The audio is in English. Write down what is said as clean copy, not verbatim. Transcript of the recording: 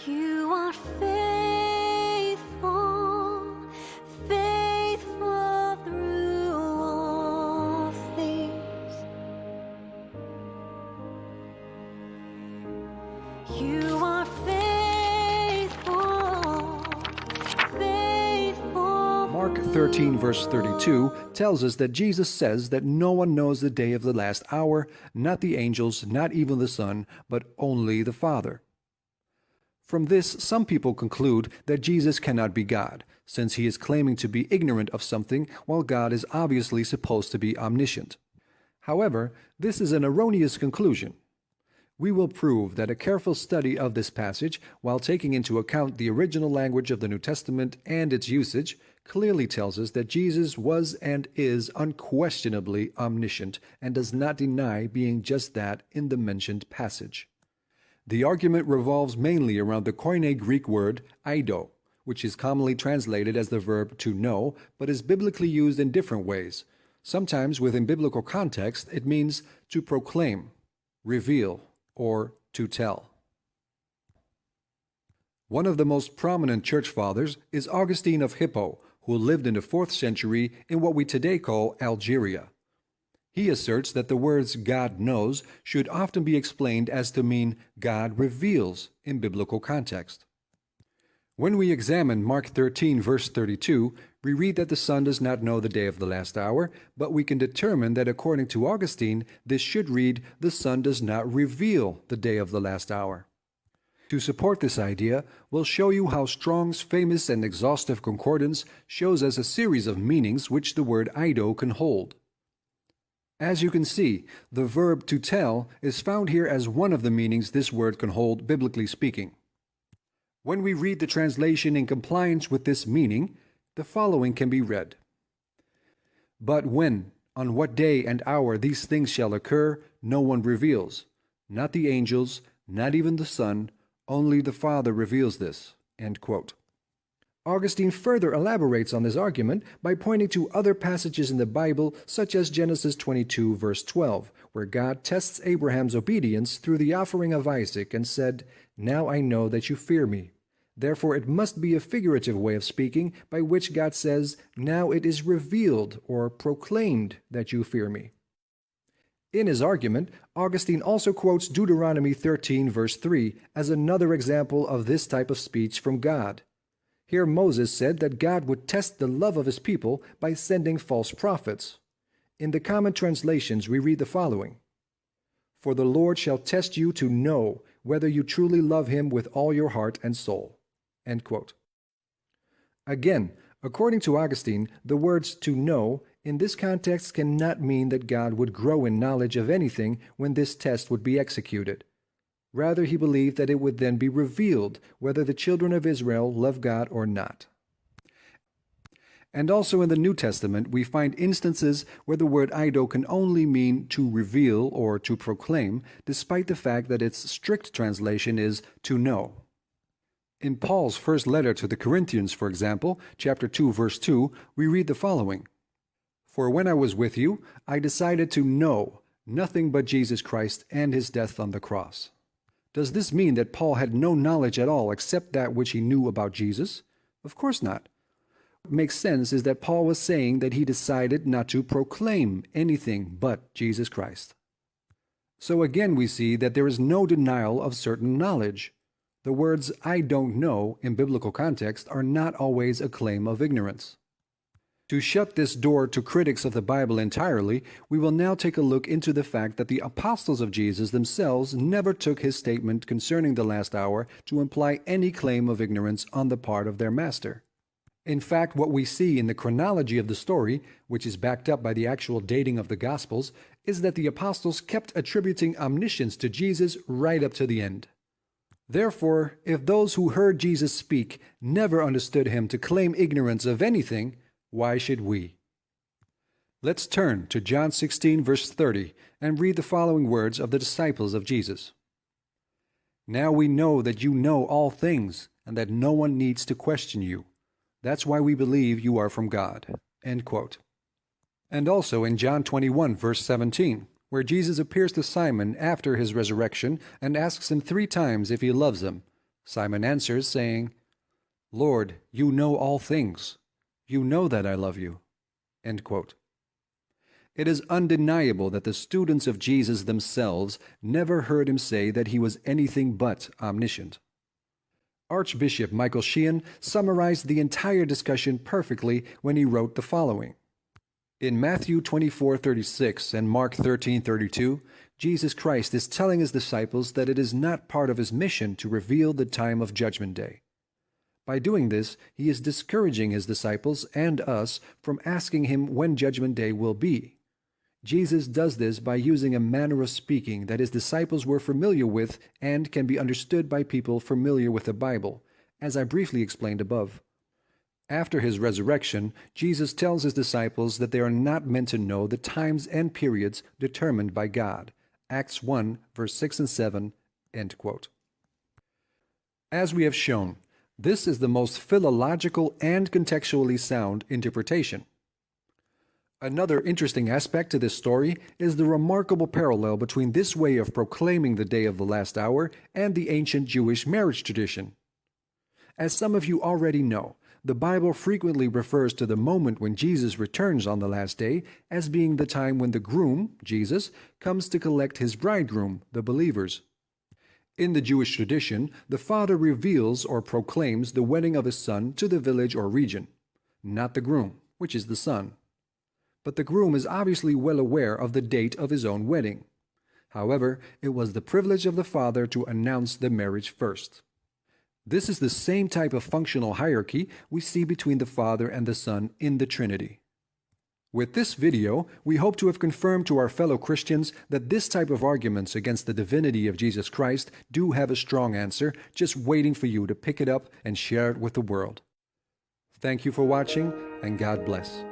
You are faithful, faithful through all things. You are faithful, faithful. Mark 13, verse 32 tells us that Jesus says that no one knows the day of the last hour, not the angels, not even the Son, but only the Father. From this, some people conclude that Jesus cannot be God, since he is claiming to be ignorant of something while God is obviously supposed to be omniscient. However, this is an erroneous conclusion. We will prove that a careful study of this passage, while taking into account the original language of the New Testament and its usage, clearly tells us that Jesus was and is unquestionably omniscient and does not deny being just that in the mentioned passage. The argument revolves mainly around the Koine Greek word eido, which is commonly translated as the verb to know, but is biblically used in different ways. Sometimes within biblical context, it means to proclaim, reveal, or to tell. One of the most prominent church fathers is Augustine of Hippo, who lived in the 4th century in what we today call Algeria. He asserts that the words God knows should often be explained as to mean God reveals in biblical context. When we examine Mark 13, verse 32, we read that the Son does not know the day of the last hour, but we can determine that according to Augustine, this should read, the Son does not reveal the day of the last hour. To support this idea, we'll show you how Strong's famous and exhaustive concordance shows us a series of meanings which the word eido can hold. As you can see, the verb to tell is found here as one of the meanings this word can hold, biblically speaking. When we read the translation in compliance with this meaning, the following can be read. But when, on what day and hour these things shall occur, no one reveals, not the angels, not even the Son, only the Father reveals this. End quote. Augustine further elaborates on this argument by pointing to other passages in the Bible, such as Genesis 22, verse 12, where God tests Abraham's obedience through the offering of Isaac and said, "Now I know that you fear me." Therefore it must be a figurative way of speaking by which God says, "Now it is revealed or proclaimed that you fear me." In his argument, Augustine also quotes Deuteronomy 13, verse 3, as another example of this type of speech from God. Here Moses said that God would test the love of his people by sending false prophets. In the common translations we read the following: "For the Lord shall test you to know whether you truly love him with all your heart and soul." End quote. Again, according to Augustine, the words "to know" in this context cannot mean that God would grow in knowledge of anything when this test would be executed. Rather, he believed that it would then be revealed whether the children of Israel love God or not. And also in the New Testament, we find instances where the word eido can only mean to reveal or to proclaim, despite the fact that its strict translation is to know. In Paul's first letter to the Corinthians, for example, chapter 2, verse 2, we read the following: "For when I was with you, I decided to know nothing but Jesus Christ and his death on the cross." Does this mean that Paul had no knowledge at all except that which he knew about Jesus? Of course not. What makes sense is that Paul was saying that he decided not to proclaim anything but Jesus Christ. So again we see that there is no denial of certain knowledge. The words "I don't know" in biblical context are not always a claim of ignorance. To shut this door to critics of the Bible entirely, we will now take a look into the fact that the apostles of Jesus themselves never took his statement concerning the last hour to imply any claim of ignorance on the part of their master. In fact, what we see in the chronology of the story, which is backed up by the actual dating of the Gospels, is that the apostles kept attributing omniscience to Jesus right up to the end. Therefore, if those who heard Jesus speak never understood him to claim ignorance of anything, why should we? Let's turn to John 16, verse 30, and read the following words of the disciples of Jesus. "Now we know that you know all things, and that no one needs to question you. That's why we believe you are from God." End quote. And also in John 21, verse 17, where Jesus appears to Simon after his resurrection and asks him 3 times if he loves him. Simon answers, saying, "Lord, you know all things. You know that I love you." End quote. It is undeniable that the students of Jesus themselves never heard him say that he was anything but omniscient. Archbishop Michael Sheehan summarized the entire discussion perfectly when he wrote the following. In Matthew 24:36 and Mark 13:32, Jesus Christ is telling his disciples that it is not part of his mission to reveal the time of Judgment Day. By doing this, he is discouraging his disciples and us from asking him when Judgment Day will be. Jesus does this by using a manner of speaking that his disciples were familiar with and can be understood by people familiar with the Bible, as I briefly explained above. After his resurrection, Jesus tells his disciples that they are not meant to know the times and periods determined by God. Acts 1, verse 6 and 7, end quote. As we have shown, this is the most philological and contextually sound interpretation. Another interesting aspect to this story is the remarkable parallel between this way of proclaiming the day of the last hour and the ancient Jewish marriage tradition. As some of you already know, the Bible frequently refers to the moment when Jesus returns on the last day as being the time when the groom, Jesus, comes to collect his bridegroom, the believers. In the Jewish tradition, the father reveals or proclaims the wedding of his son to the village or region, not the groom, which is the son. But the groom is obviously well aware of the date of his own wedding. However, it was the privilege of the father to announce the marriage first. This is the same type of functional hierarchy we see between the Father and the Son in the Trinity. With this video, we hope to have confirmed to our fellow Christians that this type of arguments against the divinity of Jesus Christ do have a strong answer, just waiting for you to pick it up and share it with the world. Thank you for watching, and God bless.